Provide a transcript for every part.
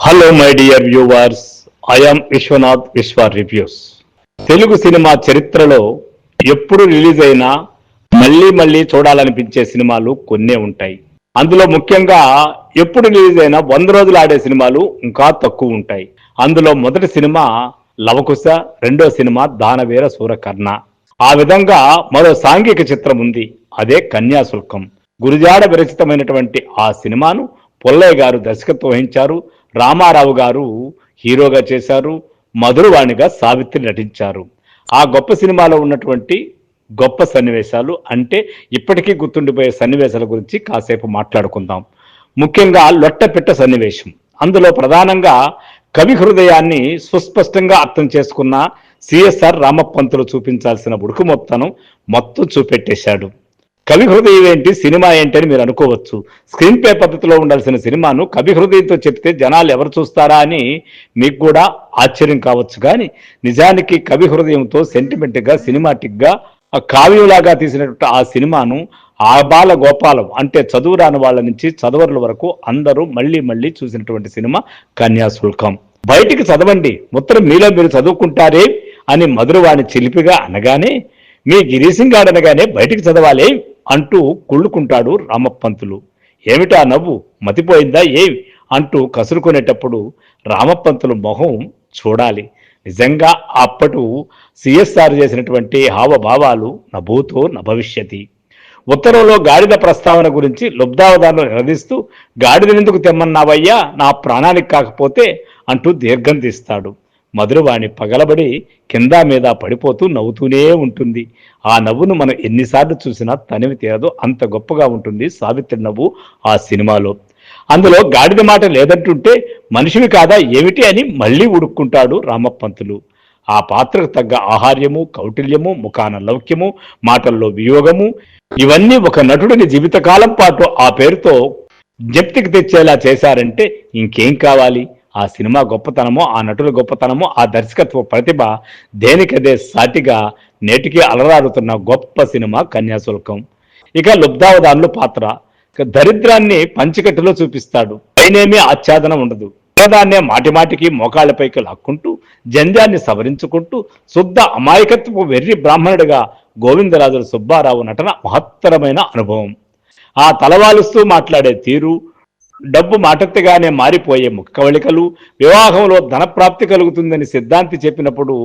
Hello my dear viewers, I'm Vishwanath Vishwa reviews. Telugu cinema చరిత్రలో ఎప్పుడు release అయినా మళ్ళీ మళ్ళీ చూడాలనిపించే సినిమాలు కొన్నే ఉంటాయి. అందులో ముఖ్యంగా ఎప్పుడు రిలీజ్ అయినా 100 రోజులు ఆడే సినిమాలు ఇంకా తక్కువ ఉంటాయి. అందులో మొదటి సినిమా లవకుశ, రెండో సినిమా దానవీర సూరకర్ణ. ఆ విధంగా మరో సాంఘిక చిత్రం ఉంది, అదే కన్యాశుల్కం. గురిజాడ విరచితమైనటువంటి ఆ సినిమాను పుల్లయ్య గారు దర్శకత్వం వహించారు. రామారావు గారు హీరోగా చేశారు. మధురవాణిగా సావిత్రి నటించారు. ఆ గొప్ప సినిమాలో ఉన్నటువంటి గొప్ప సన్నివేశాలు, అంటే ఇప్పటికీ గుర్తుండిపోయే సన్నివేశాల గురించి కాసేపు మాట్లాడుకుందాం. ముఖ్యంగా లొట్టపిట్ట సన్నివేశం. అందులో ప్రధానంగా కవి హృదయాన్ని సుస్పష్టంగా అర్థం చేసుకున్న సిఎస్ఆర్ రామపంతులు చూపించాల్సిన ఉడుకుమొత్తనం మొత్తం చూపెట్టేశాడు. కవి హృదయం ఏంటి, సినిమా ఏంటి అని మీరు అనుకోవచ్చు. స్క్రీన్ ప్లే పద్ధతిలో ఉండాల్సిన సినిమాను కవి హృదయంతో చెప్తే జనాలు ఎవరు చూస్తారా అని మీకు కూడా ఆశ్చర్యం కావచ్చు. కానీ నిజానికి కవి హృదయంతో సెంటిమెంట్గా, సినిమాటిక్గా, కావ్యంలాగా తీసినటువంటి ఆ సినిమాను ఆబాల గోపాలం, అంటే చదువు రాని వాళ్ళ నుంచి చదవర్ల వరకు అందరూ మళ్ళీ మళ్ళీ చూసినటువంటి సినిమా కన్యాశుల్కం. బయటికి చదవండి, మొత్తం మీలో మీరు చదువుకుంటారే అని మధురవాణి చిలిపిగా అనగానే, మీ గిరీశం అనగానే బయటికి చదవాలి అంటూ కుళ్ళుకుంటాడు రామపంతులు. ఏమిటా నవ్వు, మతిపోయిందా ఏమి అంటూ కసురుకునేటప్పుడు రామపంతులు మొహం చూడాలి. నిజంగా అప్పటి సిఎస్ఆర్ చేసినటువంటి హావభావాలు నభూతో నభవిష్యతి. ఉత్తరంలో గాడిద ప్రస్తావన గురించి లుబ్ధావధానంలో నిలదీస్తూ, గాడిదనెందుకు తెమ్మన్నావయ్యా, నా ప్రాణానికి కాకపోతే అంటూ దీర్ఘం తీస్తాడు. మధురవాణి పగలబడి కింద మీద పడిపోతూ నవ్వుతూనే ఉంటుంది. ఆ నవ్వును మనం ఎన్నిసార్లు చూసినా తనివి తీరదు, అంత గొప్పగా ఉంటుంది సావిత్రి నవ్వు ఆ సినిమాలో. అందులో గాడిద మాట లేదంటుంటే మనిషివి కాదా ఏమిటి అని మళ్ళీ ఉడుక్కుంటాడు రామపంతులు. ఆ పాత్రకు తగ్గ ఆహార్యము, కౌటిల్యము, ముఖాన లౌక్యము, మాటల్లో వియోగము, ఇవన్నీ ఒక నటుడిని జీవితకాలం పాటు ఆ పేరుతో జ్ఞప్తికి తెచ్చేలా చేశారంటే ఇంకేం కావాలి? ఆ సినిమా గొప్పతనమో, ఆ నటుల గొప్పతనమో, ఆ దర్శకత్వ ప్రతిభ దేనికదే సాటిగా నేటికి అలరారుతున్న గొప్ప సినిమా కన్యాశుల్కం. ఇక లుబ్ధావధానుల పాత్ర దరిద్రాన్ని పంచికట్టులో చూపిస్తాడు. పైనేమీ ఆచ్ఛాదనం ఉండదు. దాన్నే మాటిమాటికి మోకాళ్లపైకి లాక్కుంటూ జంధ్యాన్ని సవరించుకుంటూ శుద్ధ అమాయకత్వపు వెర్రి బ్రాహ్మణుడిగా గోవిందరాజుల సుబ్బారావు నటన మహత్తరమైన అనుభవం. ఆ తలవాలుస్తూ మాట్లాడే తీరు, డబ్బు మాటెత్తగానే మారిపోయే ముఖ కవళికలు, వివాహంలో ధనప్రాప్తి కలుగుతుందని సిద్ధాంతి చెప్పినప్పుడు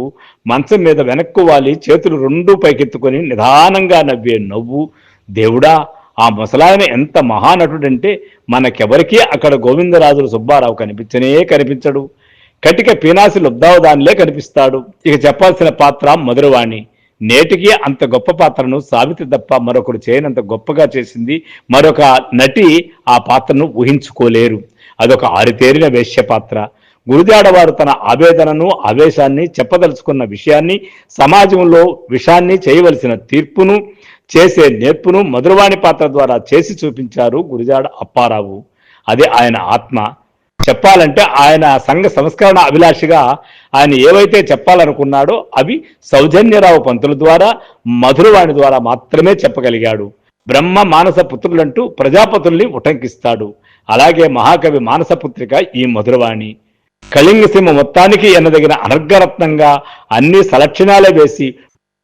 మంచం మీద వెనక్కు వాలి చేతులు రెండూ పైకెత్తుకొని నిదానంగా నవ్వే నవ్వు, దేవుడా ఆ ముసలాయన ఎంత మహానటుడంటే మనకెవరికీ అక్కడ గోవిందరాజుల సుబ్బారావు కనిపించడు. కటిక పీనాసి లుబ్ధావధానిలే కనిపిస్తాడు. ఇక చెప్పాల్సిన పాత్ర మధురవాణి. నేటికి అంత గొప్ప పాత్రను సావిత్రి తప్ప మరొకరు చేయనంత గొప్పగా చేసింది మరొక నటి ఆ పాత్రను ఊహించుకోలేరు. అదొక ఆరితేరిన వేశ్య పాత్ర. గురుజాడవారు తన ఆవేదనను, ఆవేశాన్ని, చెప్పదలుచుకున్న విషయాన్ని, సమాజంలో విషాన్ని, చేయవలసిన తీర్పును, చేసే నేర్పును మధురవాణి పాత్ర ద్వారా చేసి చూపించారు గురిజాడ అప్పారావు. అదే ఆయన ఆత్మ. చెప్పాలంటే ఆయన సంఘ సంస్కరణ అభిలాషిగా ఆయన ఏవైతే చెప్పాలనుకున్నాడో అవి సౌజన్యరావు పంతుల ద్వారా, మధురవాణి ద్వారా మాత్రమే చెప్పగలిగాడు. బ్రహ్మ మానస పుత్రులంటూ ప్రజాపతుల్ని ఉటంకిస్తాడు. అలాగే మహాకవి మానసపుత్రిక ఈ మధురవాణి. కళింగసీమ మొత్తానికి ఎన్నదగిన అనర్ఘరత్నంగా అన్ని సలక్షణాలే వేసి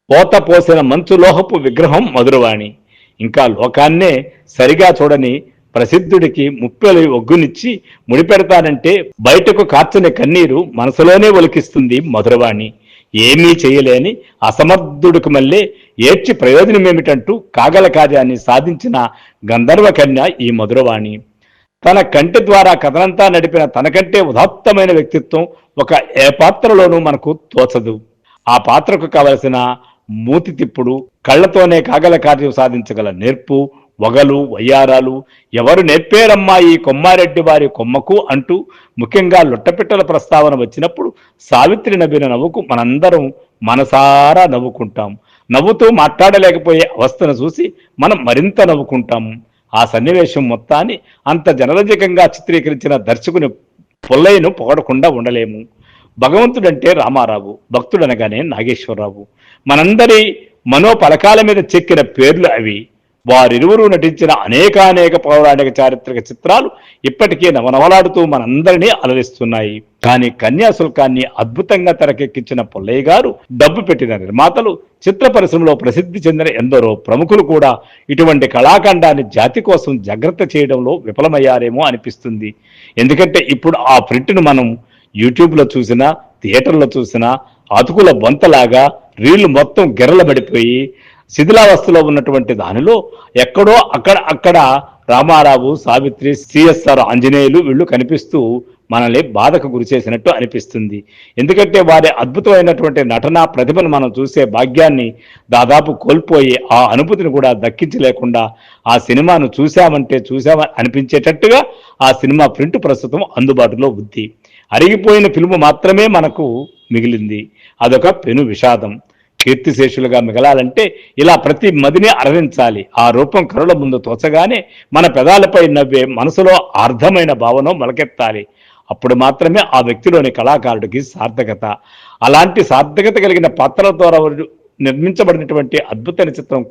పోత పోసిన మంచు లోహపు విగ్రహం మధురవాణి. ఇంకా లోకాన్నే సరిగా చూడని ప్రసిద్ధుడికి ముప్పెలు ఒగ్గునిచ్చి ముడిపెడతానంటే బయటకు కార్చని కన్నీరు మనసులోనే ఒలికిస్తుంది మధురవాణి. ఏమీ చేయలేని అసమర్థుడికి మళ్ళీ ఏడ్చి ప్రయోజనమేమిటంటూ కాగల కార్యాన్ని సాధించిన గంధర్వ కన్య ఈ మధురవాణి. తన కంటి ద్వారా కథనంతా నడిపిన తనకంటే ఉదాత్తమైన వ్యక్తిత్వం ఒక ఏ పాత్రలోనూ మనకు తోచదు. ఆ పాత్రకు కావలసిన మూతి తిప్పుడు, కళ్లతోనే కాగల కార్యం సాధించగల నేర్పు, వగలు, వయ్యారాలు ఎవరు నేర్పేరమ్మా ఈ కొమ్మారెడ్డి వారి కొమ్మకు అంటూ ముఖ్యంగా లొట్టపిట్టల ప్రస్తావన వచ్చినప్పుడు సావిత్రి నవ్విన నవ్వుకు మనందరం మనసారా నవ్వుకుంటాం. నవ్వుతూ మాట్లాడలేకపోయే అవస్థను చూసి మనం మరింత నవ్వుకుంటాము. ఆ సన్నివేశం మొత్తాన్ని అంత జనరంజకంగా చిత్రీకరించిన దర్శకుని పుల్లయ్యను పొగడకుండా ఉండలేము. భగవంతుడంటే రామారావు, భక్తుడనగానే నాగేశ్వరరావు. మనందరి మనోపలకాల మీద చెక్కిన పేర్లు అవి. వారిరువురు నటించిన అనేకానేక పౌరాణిక చారిత్రక చిత్రాలు ఇప్పటికే నవనవలాడుతూ మనందరినీ అలరిస్తున్నాయి. కానీ కన్యాశుల్కాన్ని అద్భుతంగా తెరకెక్కించిన పుల్లయ్య గారు, డబ్బు పెట్టిన నిర్మాతలు, చిత్ర పరిశ్రమలో ప్రసిద్ధి చెందిన ఎందరో ప్రముఖులు కూడా ఇటువంటి కళాఖండాన్ని జాతి కోసం జాగ్రత్త చేయడంలో విఫలమయ్యారేమో అనిపిస్తుంది. ఎందుకంటే ఇప్పుడు ఆ ప్రింట్ను మనం యూట్యూబ్లో చూసినా, థియేటర్లో చూసినా అతుకుల బొంతలాగా రీళ్లు మొత్తం గిర్రలబడిపోయి శిథిలావస్థలో ఉన్నటువంటి దానిలో ఎక్కడో అక్కడ రామారావు, సావిత్రి, సిఎస్ఆర్ ఆంజనేయులు వీళ్ళు కనిపిస్తూ మనల్ని బాధకు గురి చేసినట్టు అనిపిస్తుంది. ఎందుకంటే వారి అద్భుతమైనటువంటి నటనా ప్రతిభను మనం చూసే భాగ్యాన్ని దాదాపు కోల్పోయి ఆ అనుభూతిని కూడా దక్కించలేకుండా ఆ సినిమాను చూసామని అనిపించేటట్టుగా ఆ సినిమా ప్రింట్ ప్రస్తుతం అందుబాటులో ఉంది. అరిగిపోయిన ఫిల్ము మాత్రమే మనకు మిగిలింది. అదొక పెను విషాదం. కీర్తిశేషులుగా మిగలాలంటే ఇలా ప్రతి మదిని అరవించాలి. ఆ రూపం కరుల ముందు తోచగానే మన పెదాలపై నవ్వే మనసులో అర్థమైన భావన మొలకెత్తాలి. అప్పుడు మాత్రమే ఆ వ్యక్తిలోని కళాకారుడికి సార్థకత. అలాంటి సార్థకత కలిగిన పాత్రల ద్వారా నిర్మించబడినటువంటి అద్భుతమైన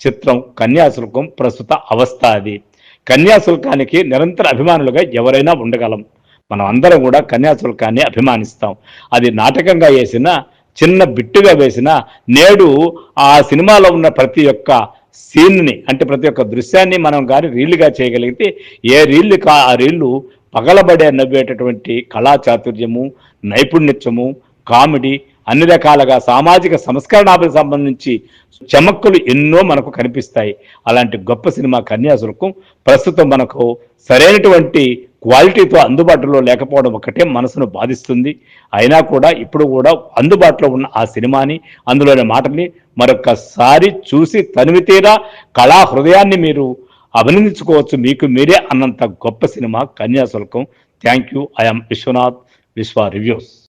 చిత్రం కన్యాశుల్కం ప్రస్తుత అవస్థ అది. కన్యాశుల్కానికి నిరంతర అభిమానులుగా ఎవరైనా ఉండగలం. మనం అందరం కూడా కన్యాశుల్కాన్ని అభిమానిస్తాం. అది నాటకంగా వేసిన, చిన్న బిట్టుగా వేసిన, నేడు ఆ సినిమాలో ఉన్న ప్రతి ఒక్క సీన్ని అంటే ప్రతి ఒక్క దృశ్యాన్ని మనం కానీ రీళ్లుగా చేయగలిగితే ఏ రీళ్లు ఆ రీళ్లు పగలబడే నవ్వేటటువంటి కళా చాతుర్యము, నైపుణ్యము, కామెడీ, అన్ని రకాలుగా సామాజిక సంస్కరణాలకు సంబంధించి చమక్కులు ఎన్నో మనకు కనిపిస్తాయి. అలాంటి గొప్ప సినిమా కన్యాశుల్కం ప్రస్తుతం మనకు సరైనటువంటి క్వాలిటీతో అందుబాటులో లేకపోవడం ఒకటే మనసును బాధిస్తుంది. అయినా కూడా ఇప్పుడు కూడా అందుబాటులో ఉన్న ఆ సినిమాని, అందులోని మాటల్ని మరొకసారి చూసి తనివితీరా కళా హృదయాన్ని మీరు అభినందించుకోవచ్చు. మీకు మీరే అన్నంత గొప్ప cinema Kanyasulkam. Thank you. I'm Vishwanath, Vishwa reviews.